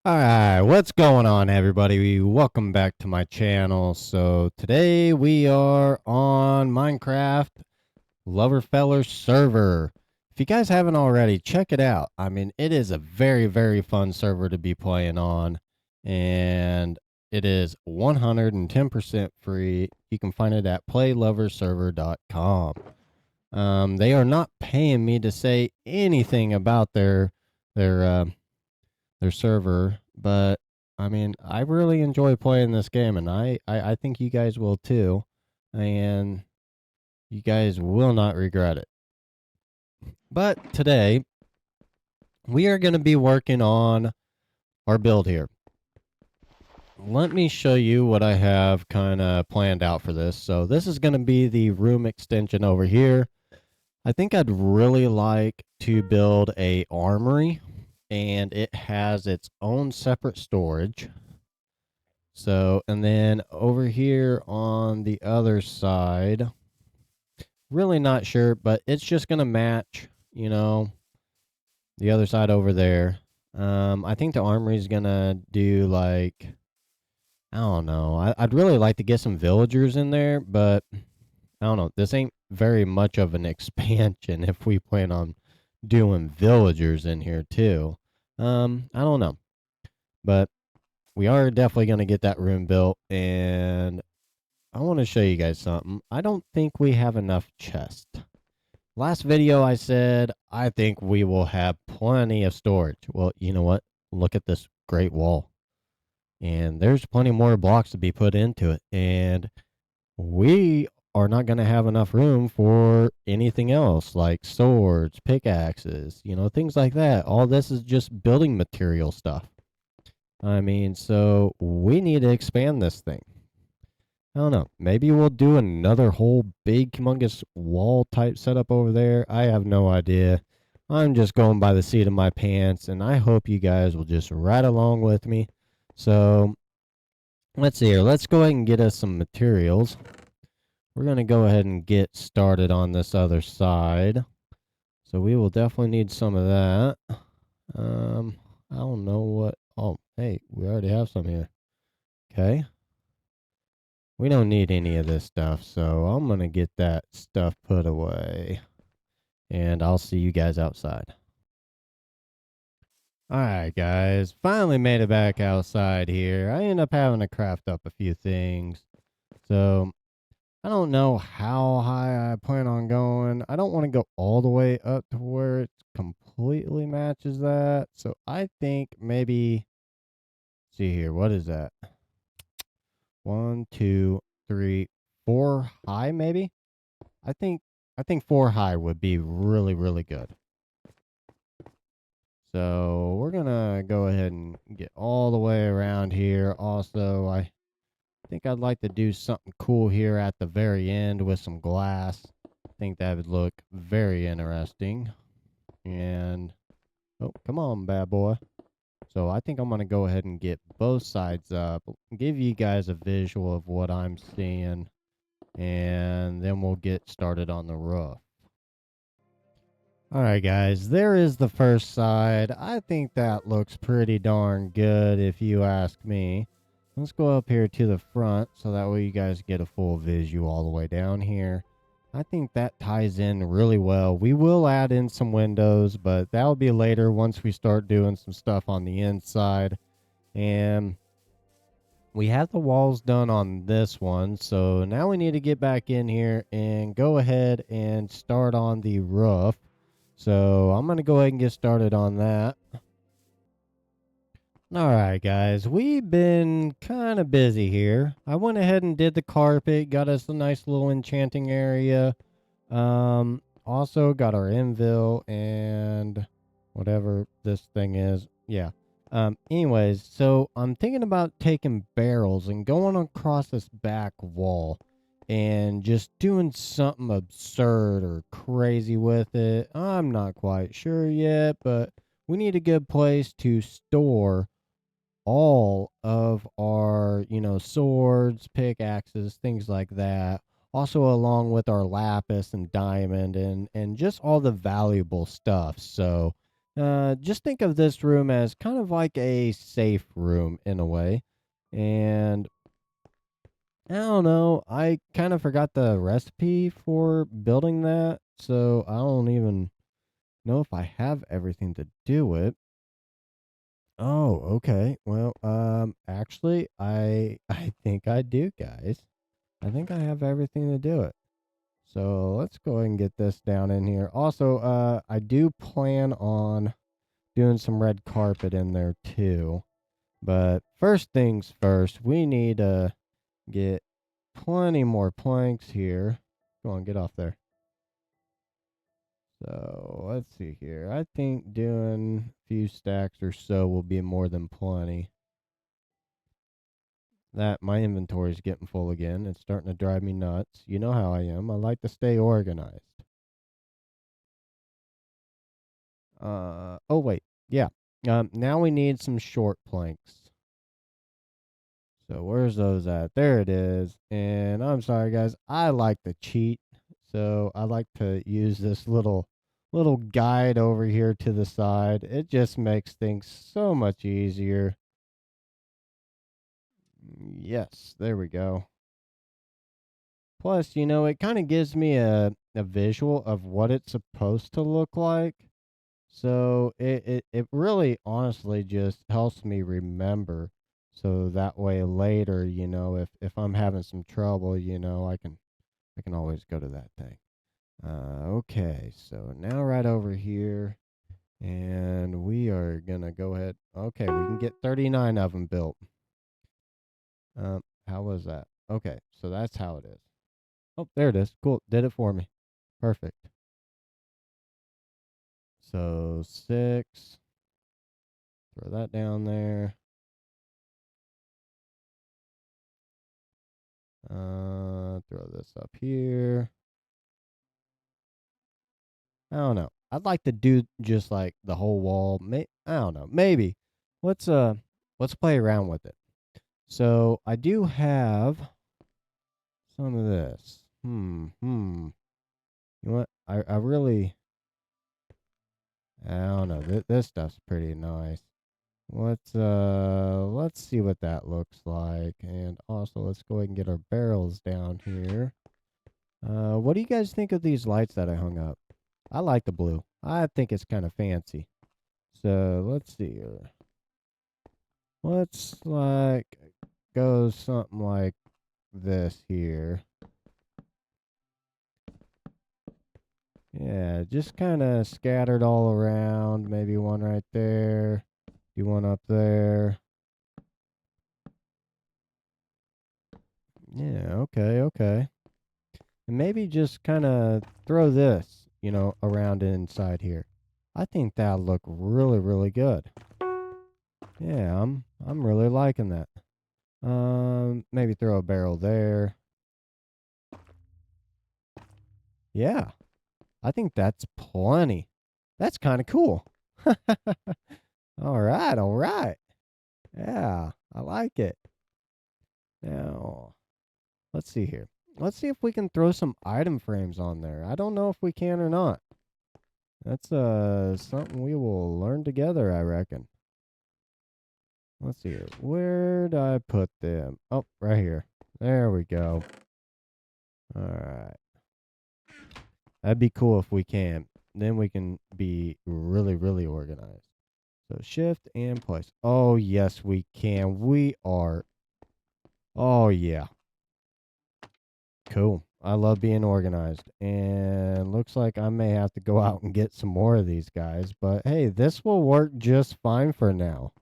Alright, what's going on, everybody? Welcome back to my channel. So today we are on Minecraft Loverfeller server. If you guys haven't already, check it out. I mean, it is a very, very fun server to be playing on, and it is 110% free. You can find it at playloverserver.com. They are not paying me to say anything about their their server, but I mean, I really enjoy playing this game, and I think you guys will too, and you guys will not regret it. But today, we are going to be working on our build here. Let me show you what I have kind of planned out for this. So this is going to be the room extension over here. I think I'd really like to build a armory, and it has its own separate storage. So, and then over here on the other side, really not sure, but it's just going to match, the other side over there. I think the armory is going to do like, I don't know. I'd really like to get some villagers in there, but I don't know. This ain't very much of an expansion if we plan on doing villagers in here too. I don't know. But we are definitely going to get that room built, and I want to show you guys something. I don't think we have enough chest. Last video I said I think we will have plenty of storage. Well, you know what? Look at this great wall. And there's plenty more blocks to be put into it. And we are not going to have enough room for anything else like swords, pickaxes, things like that. All this is just building material stuff. I mean, so we need to expand this thing. I don't know. Maybe we'll do another whole big, humongous wall type setup over there. I have no idea. I'm just going by the seat of my pants, and I hope you guys will just ride along with me. So, let's see here. Let's go ahead and get us some materials. We're going to go ahead and get started on this other side. So, we will definitely need some of that. I don't know what. Oh, hey, we already have some here. Okay. We don't need any of this stuff, so I'm going to get that stuff put away. And I'll see you guys outside. Alright, guys. Finally made it back outside here. I ended up having to craft up a few things. So, I don't know how high I plan on going. I don't want to go all the way up to where it completely matches that. So, I think maybe. See here. What is that? 1, 2, 3, 4 high, maybe? I think 4 high would be really, really good. So we're gonna go ahead and get all the way around here. Also, I think I'd like to do something cool here at the very end with some glass. I think that would look very interesting. And oh, come on, bad boy. So I think I'm gonna go ahead and get both sides up, give you guys a visual of what I'm seeing, and then we'll get started on the roof. All right, guys, there is the first side. I think that looks pretty darn good if you ask me. Let's go up here to the front so that way you guys get a full visual all the way down here. I think that ties in really well. We will add in some windows, but that'll be later once we start doing some stuff on the inside. And we have the walls done on this one, so now we need to get back in here and go ahead and start on the roof. So I'm going to go ahead and get started on that. Alright, guys, we've been kind of busy here. I went ahead and did the carpet, got us a nice little enchanting area. Also got our anvil and whatever this thing is. Yeah. Anyways, so I'm thinking about taking barrels and going across this back wall and just doing something absurd or crazy with it. I'm not quite sure yet, but we need a good place to store all of our, swords, pickaxes, things like that. Also along with our lapis and diamond and just all the valuable stuff. So Just think of this room as kind of like a safe room in a way. And I don't know, I kind of forgot the recipe for building that, so I don't even know if I have everything to do it. Oh, okay. Well, actually, I think I do, guys. I think I have everything to do it. So let's go ahead and get this down in here. Also, I do plan on doing some red carpet in there too. But first things first, we need to get plenty more planks here. Go on, get off there. So let's see here. I think doing a few stacks or so will be more than plenty. That my inventory is getting full again. It's starting to drive me nuts. You know how I am. I like to stay organized. Oh wait. Yeah. Now we need some short planks. So where's those at? There it is. And I'm sorry guys, I like to cheat. So I like to use this little guide over here to the side. It just makes things so much easier. Yes, there we go. Plus, it kind of gives me a visual of what it's supposed to look like. So it really honestly just helps me remember. So that way later, if I'm having some trouble, I can always go to that thing. Okay, so now right over here, and we are gonna go ahead. Okay, we can get 39 of them built. How was that? Okay, so that's how it is. Oh, there it is. Cool, did it for me. Perfect. So 6. Throw that down there. Throw this up here. I don't know. I'd like to do just like the whole wall. I don't know. Maybe. Let's uh let's play around with it. So I do have some of this. You know what? I really I don't know. This stuff's pretty nice. Let's see what that looks like. And also let's go ahead and get our barrels down here. What do you guys think of these lights that I hung up? I like the blue. I think it's kind of fancy. So let's see here. Let's go something like this here. Yeah, just kind of scattered all around. Maybe one right there. Do one up there. Yeah, okay. And maybe just kind of throw this, around inside here. I think that'll look really, really good. Yeah, I'm really liking that. Maybe throw a barrel there. Yeah, I think that's plenty. That's kind of cool. All right. Yeah, I like it. Now, let's see here. Let's see if we can throw some item frames on there. I don't know if we can or not. That's something we will learn together, I reckon. Let's see here. Where'd I put them? Oh, right here. There we go. All right. That'd be cool if we can. Then we can be really, really organized. So shift and place. Oh, yes, we can. We are. Oh, yeah. Cool. I love being organized. And looks like I may have to go out and get some more of these guys. But hey, this will work just fine for now.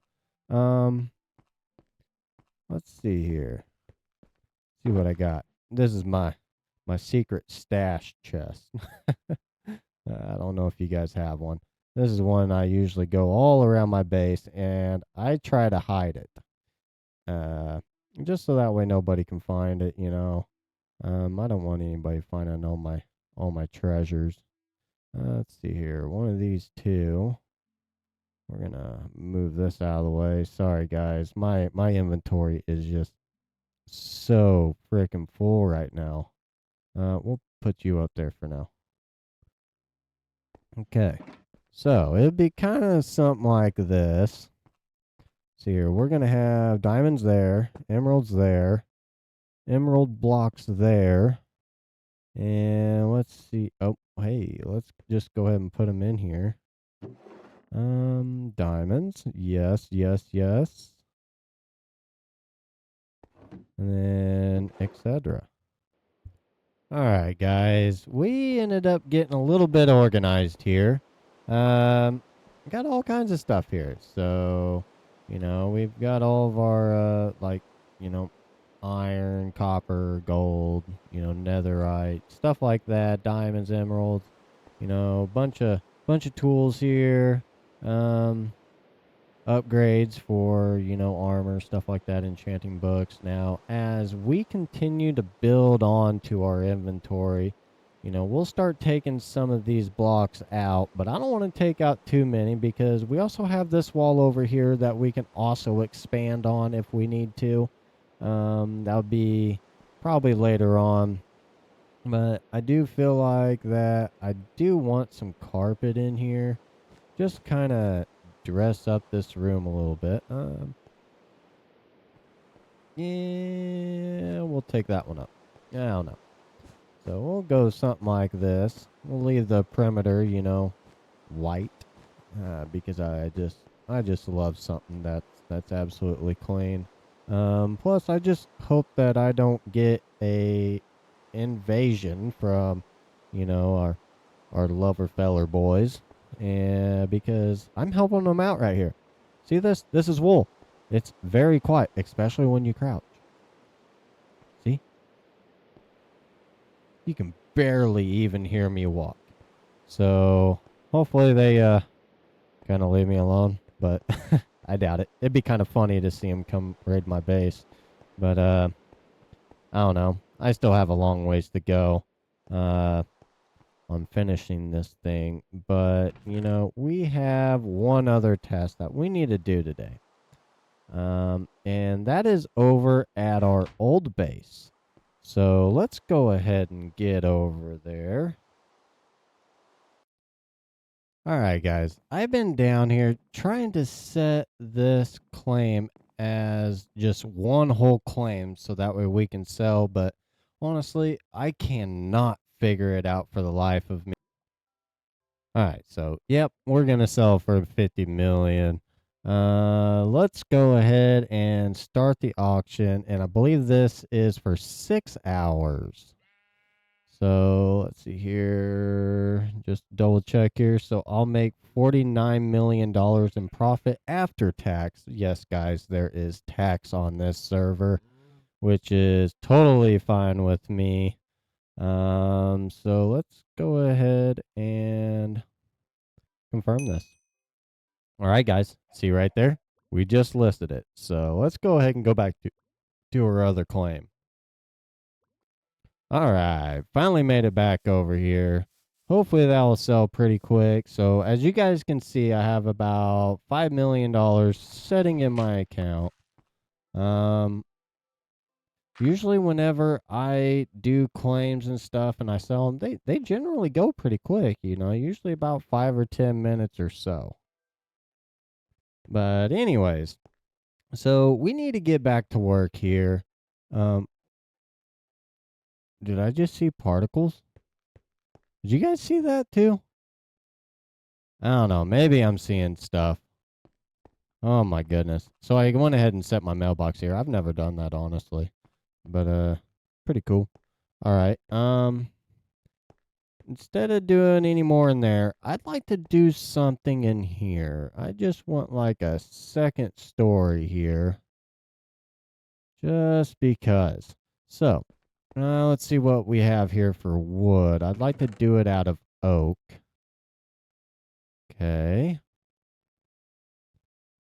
Um, let's see here. See what I got. This is my secret stash chest. I don't know if you guys have one. This is one I usually go all around my base, and I try to hide it, uh, just so that way nobody can find it. I don't want anybody finding all my treasures. Let's see here. One of these two. We're gonna move this out of the way. Sorry, guys. My inventory is just so freaking full right now. We'll put you up there for now. Okay. So it'd be kind of something like this. See here, we're gonna have diamonds there, emeralds there, emerald blocks there, and let's see. Oh, hey, let's just go ahead and put them in here. Diamonds, yes, yes, yes, and then etc. All right, guys, we ended up getting a little bit organized here. Got all kinds of stuff here. So, we've got all of our like, you know, iron, copper, gold, netherite, stuff like that, diamonds, emeralds, bunch of tools here. Um, Upgrades for, armor, stuff like that, enchanting books. Now, as we continue to build on to our inventory, we'll start taking some of these blocks out, but I don't want to take out too many because we also have this wall over here that we can also expand on if we need to. That'll be probably later on. But I do feel like that I do want some carpet in here, just kind of dress up this room a little bit. Yeah, we'll take that one up. I don't know. So we'll go something like this. We'll leave the perimeter, white, because I just love something that's absolutely clean. Plus, I just hope that I don't get a invasion from, our lover feller boys, and because I'm helping them out right here. See this? This is wool. It's very quiet, especially when you crouch. See? You can barely even hear me walk. So hopefully they kind of leave me alone, but I doubt it. It'd be kind of funny to see them come raid my base, but I don't know. I still have a long ways to go. On finishing this thing, but we have one other task that we need to do today, and that is over at our old base. So let's go ahead and get over there. All right, guys, I've been down here trying to set this claim as just one whole claim so that way we can sell, but honestly, I cannot figure it out for the life of me. All right, so yep, we're gonna sell for 50 million. Let's go ahead and start the auction, and I believe this is for 6 hours. So let's see here, just double check here. So I'll make $49 million in profit after tax. Yes, guys, there is tax on this server, which is totally fine with me. So let's go ahead and confirm this. All right, guys. See right there? We just listed it. So let's go ahead and go back to our other claim. All right. Finally made it back over here. Hopefully that will sell pretty quick. So as you guys can see, I have about $5 million sitting in my account. Um, Usually whenever I do claims and stuff and I sell them, they generally go pretty quick, usually about 5 or 10 minutes or so. But anyways, so we need to get back to work here. Um, did I just see particles? Did you guys see that too? I don't know. Maybe I'm seeing stuff. Oh my goodness. So I went ahead and set my mailbox here. I've never done that honestly, but pretty cool. All right. Instead of doing any more in there, I'd like to do something in here. I just want like a second story here. Just because. So, let's see what we have here for wood. I'd like to do it out of oak. Okay.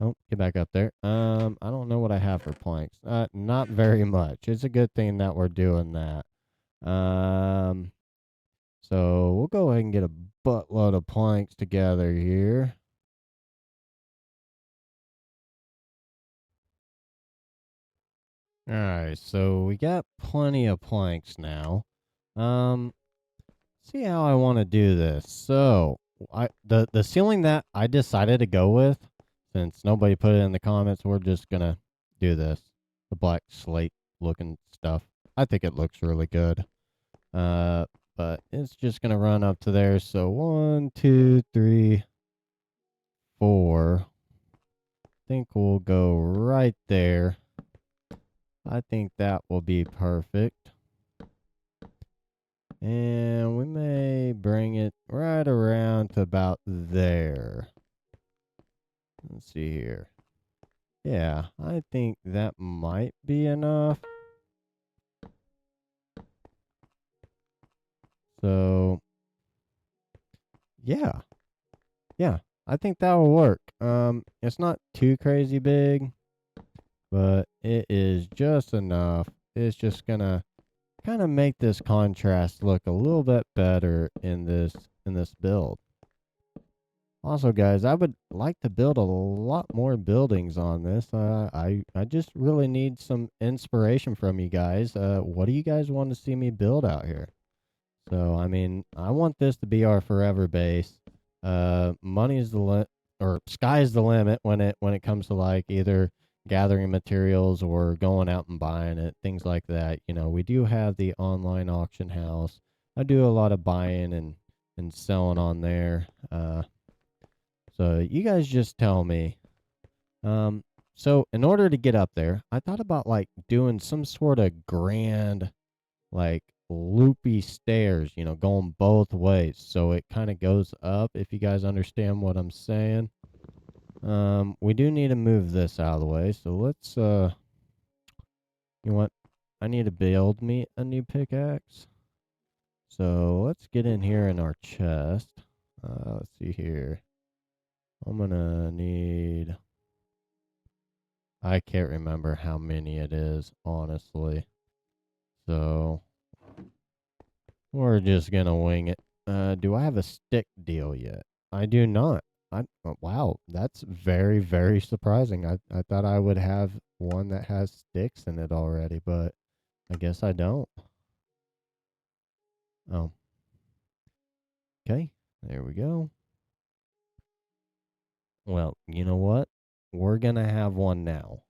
Oh, get back up there. I don't know what I have for planks. Not very much. It's a good thing that we're doing that. So we'll go ahead and get a buttload of planks together here. All right, so we got plenty of planks now. See how I want to do this. So the ceiling that I decided to go with, since nobody put it in the comments, we're just gonna do this, the black slate looking stuff. I think it looks really good. But it's just gonna run up to there. So 1, 2, 3, 4. I think we'll go right there. I think that will be perfect. And we may bring it right around to about there. Let's see here. Yeah, I think that might be enough. So, yeah. Yeah, I think that will work. It's not too crazy big, but it is just enough. It's just gonna kind of make this contrast look a little bit better in this build. Also, guys, I would like to build a lot more buildings on this. I just really need some inspiration from you guys. What do you guys want to see me build out here? So, I mean, I want this to be our forever base. Money's the or sky's the limit when it comes to like either gathering materials or going out and buying it, things like that. We do have the online auction house. I do a lot of buying and selling on there. So you guys just tell me. So in order to get up there, I thought about like doing some sort of grand, like loopy stairs, going both ways. So it kind of goes up, if you guys understand what I'm saying. We do need to move this out of the way. So let's, you know what? I need to build me a new pickaxe. So let's get in here in our chest. Let's see here. I'm gonna need, I can't remember how many it is, honestly. So we're just gonna wing it. Do I have a stick deal yet? I do not. Wow, that's very, very surprising. I thought I would have one that has sticks in it already, but I guess I don't. Oh, okay. There we go. Well, you know what? We're gonna have one now.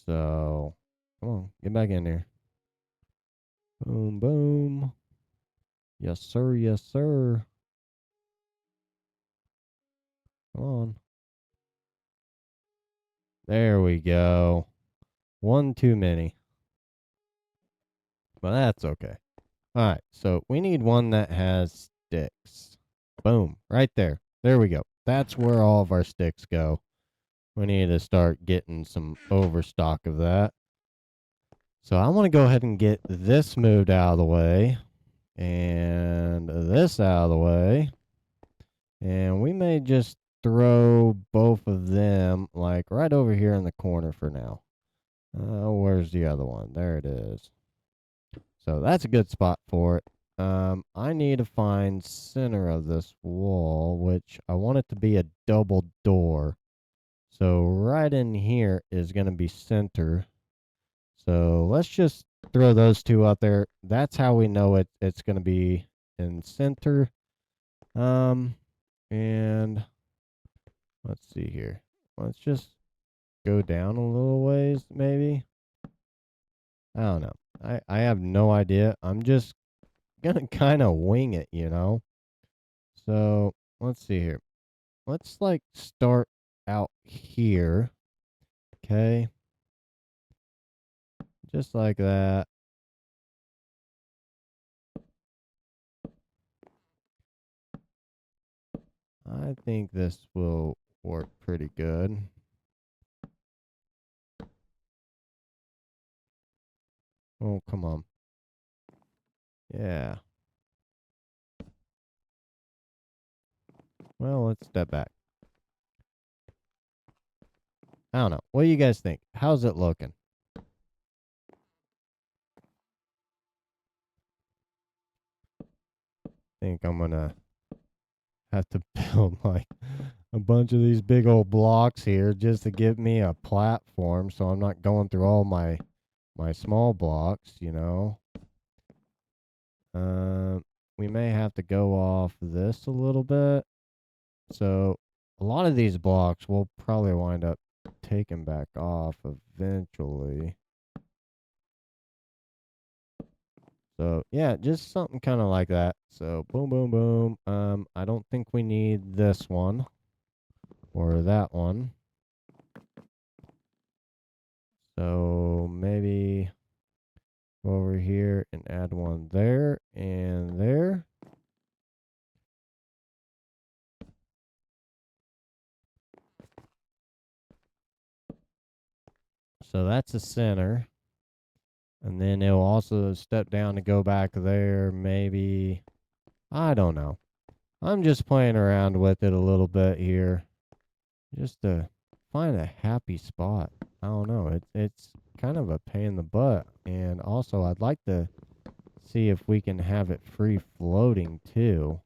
So, come on, get back in there. Boom, boom. Yes, sir. Yes, sir. Come on. There we go. One too many, but that's okay. All right, so we need one that has sticks. Boom, right there. There we go. That's where all of our sticks go. We need to start getting some overstock of that. So I want to go ahead and get this moved out of the way and this out of the way. And we may just throw both of them like right over here in the corner for now. Where's the other one? There it is. So that's a good spot for it. I need to find center of this wall, which I want it to be a double door. So right in here is going to be center. So let's just throw those two out there. That's how we know it's going to be in center. And let's see here. Let's just go down a little ways, maybe. I don't know. I have no idea. I'm just gonna kind of wing it, So let's see here. Let's like start out here. Okay. Just like that. I think this will work pretty good. Oh, come on. Yeah. Well, let's step back. I don't know. What do you guys think? How's it looking? Think I'm gonna have to build like a bunch of these big old blocks here just to give me a platform so I'm not going through all my small blocks. We may have to go off this a little bit. So a lot of these blocks we'll probably wind up taking back off eventually. So yeah, just something kind of like that. So boom, boom, boom. I don't think we need this one or that one. So maybe go over here and add one there and there. So that's the center. And then it'll also step down to go back there. Maybe, I don't know. I'm just playing around with it a little bit here, just to find a happy spot. I don't know. It's kind of a pain in the butt, and also I'd like to see if we can have it free floating too.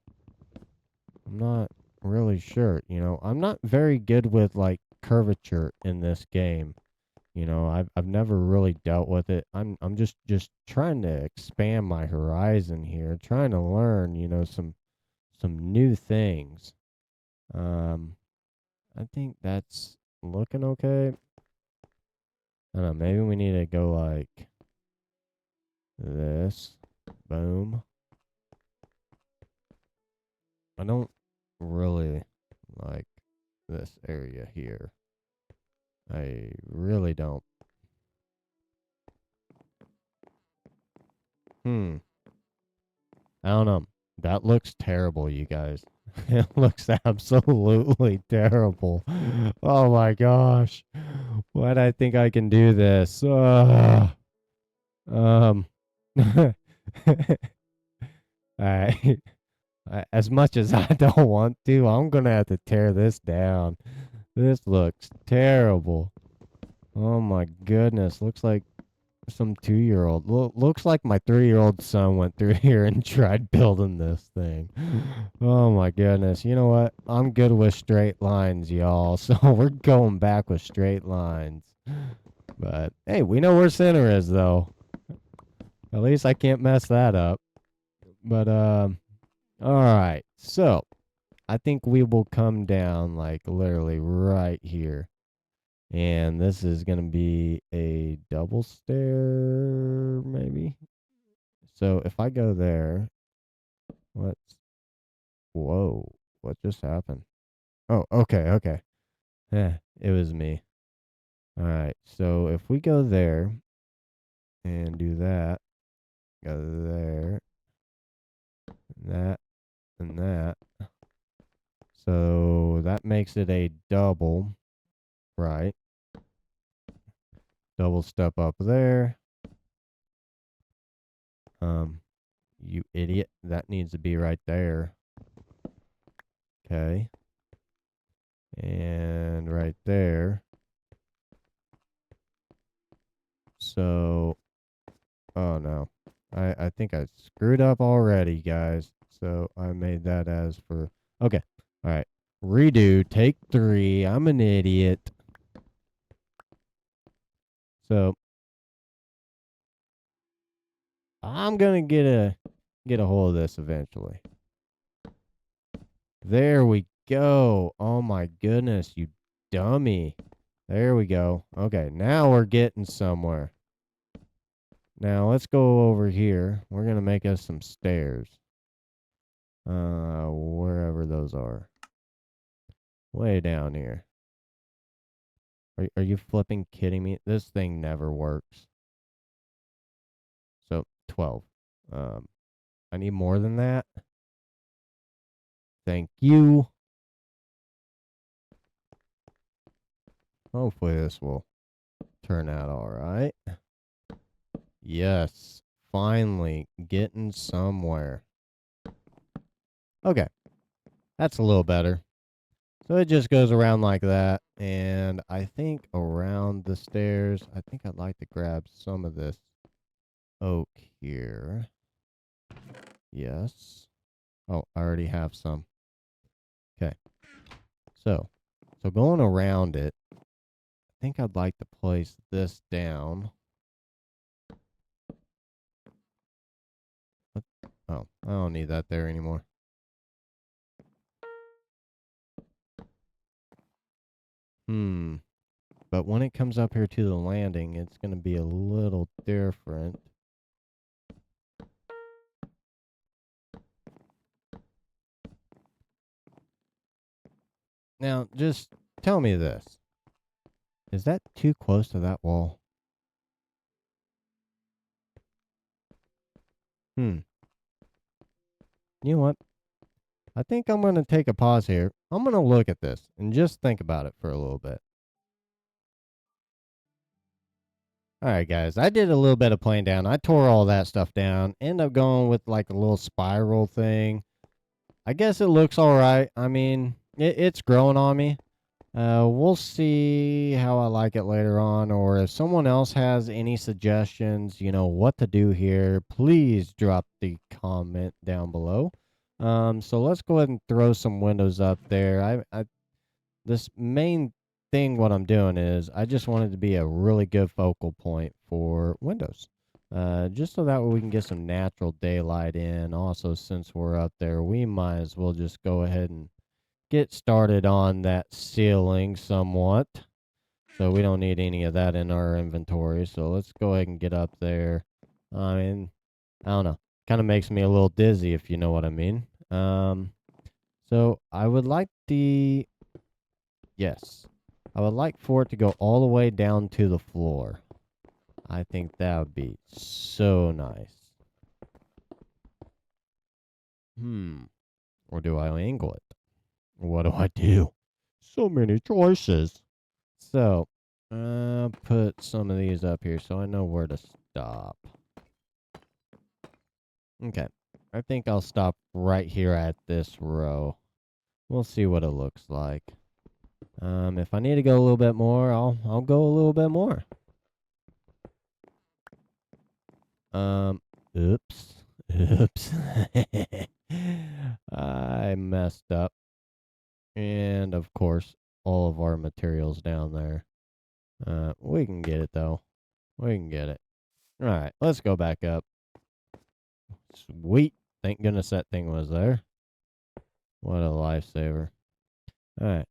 I'm not really sure. I'm not very good with like curvature in this game. I've never really dealt with it. I'm just trying to expand my horizon here, trying to learn, some new things. Um, I think that's looking okay. I don't know, maybe we need to go like this. Boom. I don't really like this area here. I really don't. Hmm. I don't know. That looks terrible, you guys. It looks absolutely terrible. Oh my gosh. Why do I think I can do this? Um. I, as much as I don't want to, I'm gonna have to tear this down. This looks terrible. Oh my goodness. Looks like some 2-year-old. Looks like my 3-year-old son went through here and tried building this thing. Oh my goodness. You know what? I'm good with straight lines, y'all. So we're going back with straight lines. But hey, we know where center is though. At least I can't mess that up. But all right. So I think we will come down like literally right here. And this is going to be a double stair, maybe. So if I go there, let's. Whoa, what just happened? Oh, okay, okay. Yeah, it was me. All right, so if we go there and do that, go there, that, and that. So that makes it a double, right? Double step up there. Um, you idiot. That needs to be right there. Okay. And right there. So, oh no. I think I screwed up already, guys. So I made that as for. Okay. All right. Redo. Take 3. I'm an idiot. So I'm gonna get a hold of this eventually. There we go. Oh my goodness, you dummy. There we go. Okay, now we're getting somewhere. Now let's go over here. We're gonna make us some stairs. Wherever those are. Way down here. Are you flipping kidding me? This thing never works. So 12. Um, I need more than that. Thank you. Hopefully this will turn out all right. Yes, finally getting somewhere. Okay, that's a little better. So it just goes around like that. And I think around the stairs, I think I'd like to grab some of this oak here. Yes. Oh, I already have some. Okay. So going around it, I think I'd like to place this down. What? Oh, I don't need that there anymore. But when it comes up here to the landing, it's going to be a little different. Now, just tell me this. Is that too close to that wall? You know what? I think I'm going to take a pause here. I'm going to look at this and just think about it for a little bit. All right, guys, I did a little bit of playing down. I tore all that stuff down. End up going with like a little spiral thing. I guess it looks all right. I mean, it's growing on me. We'll see how I like it later on, or if someone else has any suggestions, what to do here, please drop the comment down below. So let's go ahead and throw some windows up there. This main thing, what I'm doing is I just wanted to be a really good focal point for windows. Just so that way we can get some natural daylight in. Also, since we're up there, we might as well just go ahead and get started on that ceiling somewhat. So we don't need any of that in our inventory. So let's go ahead and get up there. I mean, I don't know. Kind of makes me a little dizzy, if you know what I mean. So I would like yes, I would like for it to go all the way down to the floor. I think that would be so nice. Or do I angle it? What do I do? So many choices. So, put some of these up here so I know where to stop. Okay. I think I'll stop right here at this row. We'll see what it looks like. If I need to go a little bit more, I'll go a little bit more. Oops. Oops. I messed up. And of course, all of our materials down there. We can get it though. We can get it. All right, let's go back up. Sweet. Thank goodness that thing was there. What a lifesaver. All right.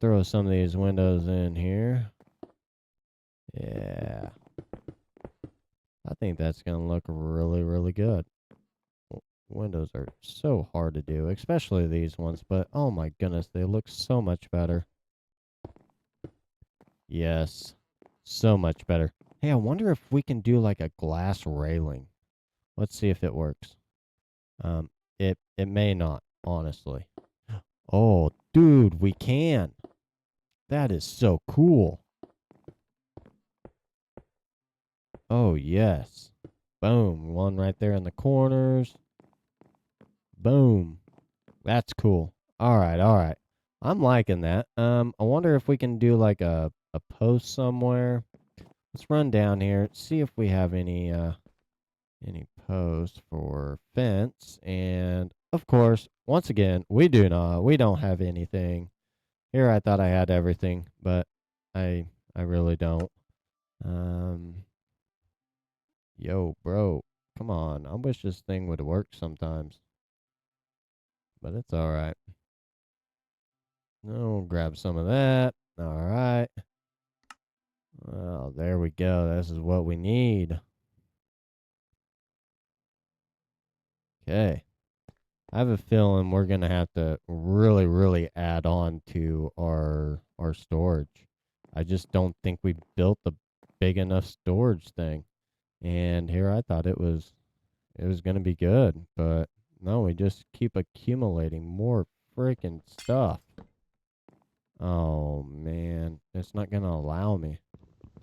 Throw some of these windows in here. Yeah. I think that's going to look really, really good. Windows are so hard to do, especially these ones, but oh my goodness, they look so much better. Yes, so much better. Hey, I wonder if we can do like a glass railing. Let's see if it works. It may not, honestly. Oh, dude, we can. That is so cool. Oh, yes. Boom. One right there in the corners. Boom. That's cool. All right, all right. I'm liking that. I wonder if we can do like a post somewhere. Let's run down here, see if we have any posts for fence. And of course, once again, we do not. We don't have anything. Here I thought I had everything, but I really don't. Yo, bro, come on. I wish this thing would work sometimes, but it's all right. No, grab some of that. All right. Well, there we go. This is what we need. Okay. I have a feeling we're gonna have to really, really add on to our storage. I just don't think we built the big enough storage thing. And here I thought it was gonna be good, but no, we just keep accumulating more freaking stuff. Oh man, it's not gonna allow me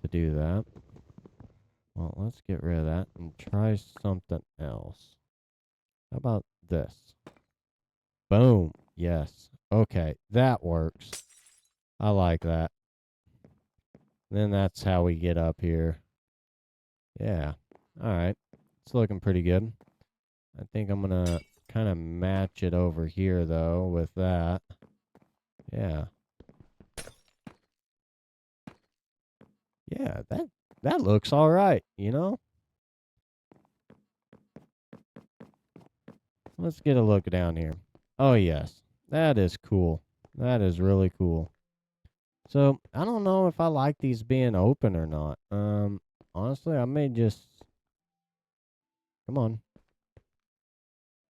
to do that. Well, let's get rid of that and try something else. How about this? Boom. Yes. Okay, that works. I like that. Then that's how we get up here. Yeah. All right. It's looking pretty good. I think I'm going to kind of match it over here, though, with that. Yeah. Yeah, that looks all right, Let's get a look down here. Oh, yes. That is cool. That is really cool. So I don't know if I like these being open or not. Honestly, I may just come on.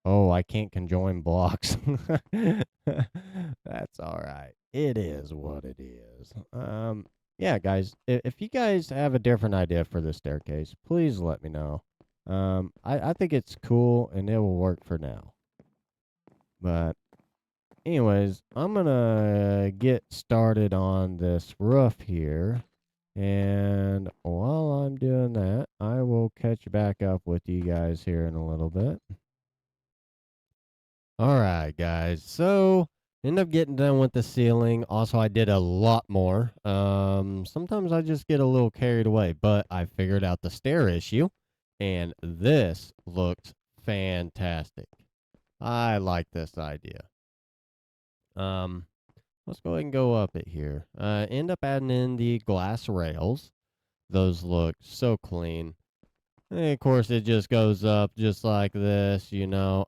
Oh, I can't conjoin blocks. That's all right. It is what it is. Yeah, guys, if you guys have a different idea for the staircase, please let me know. I think it's cool and it will work for now. But anyways, I'm gonna get started on this roof here. And while I'm doing that, I will catch back up with you guys here in a little bit. All right, guys. So end up getting done with the ceiling. Also, I did a lot more. Sometimes I just get a little carried away, but I figured out the stair issue, and this looks fantastic. I like this idea. Um, let's go ahead and go up it here. End up adding in the glass rails. Those look so clean. And of course, it just goes up just like this, you know.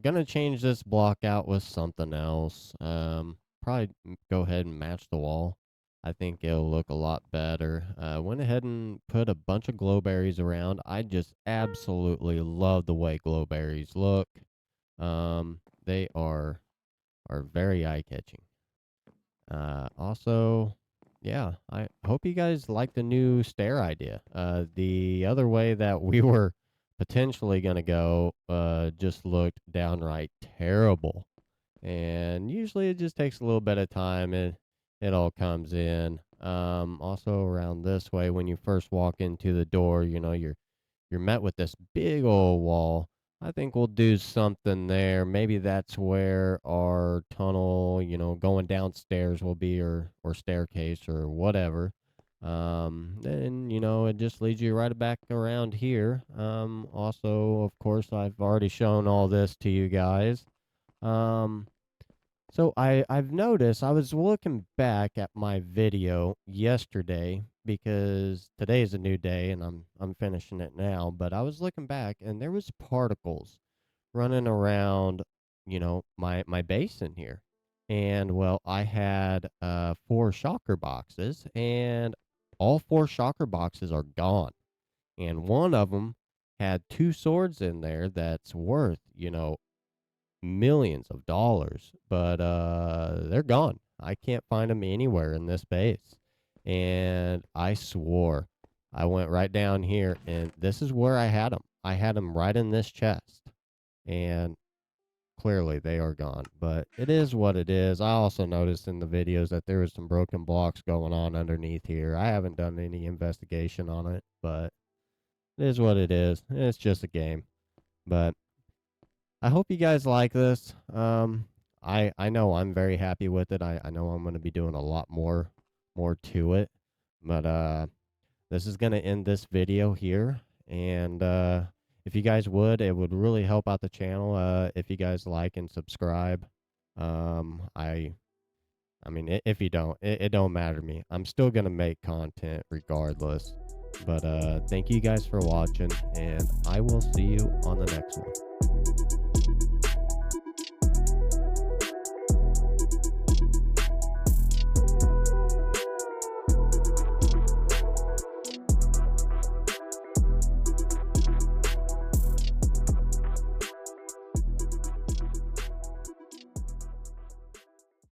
Gonna change this block out with something else. Probably go ahead and match the wall. I think it'll look a lot better. Went ahead and put a bunch of glowberries around. I just absolutely love the way glowberries look. They are very eye catching. Also, yeah, I hope you guys like the new stair idea. The other way that we were potentially going to go just looked downright terrible. And usually it just takes a little bit of time and it all comes in. Also around this way, when you first walk into the door, you know, you're met with this big old wall. I think we'll do something there. Maybe that's where our tunnel, you know, going downstairs will be, or staircase or whatever. Then you know it just leads you right back around here. Also, of course, I've already shown all this to you guys. Um, so I've noticed I was looking back at my video yesterday because today's a new day and I'm finishing it now, but I was looking back and there was particles running around, you know, my basin here. And well, I had 4 shocker boxes and all 4 shocker boxes are gone. And one of them had 2 swords in there that's worth, you know, millions of dollars, but they're gone. I can't find them anywhere in this base. And I swore I went right down here, and this is where I had them. I had them right in this chest, and clearly they are gone. But it is what it is. I also noticed in the videos that there was some broken blocks going on underneath here. I haven't done any investigation on it, but it is what it is. It's just a game. But I hope you guys like this. I know I'm very happy with it. I know I'm going to be doing a lot more to it, but this is going to end this video here. And if you guys would, it would really help out the channel. If you guys like and subscribe. I mean, if you don't, it don't matter to me. I'm still gonna make content regardless. But thank you guys for watching, and I will see you on the next one.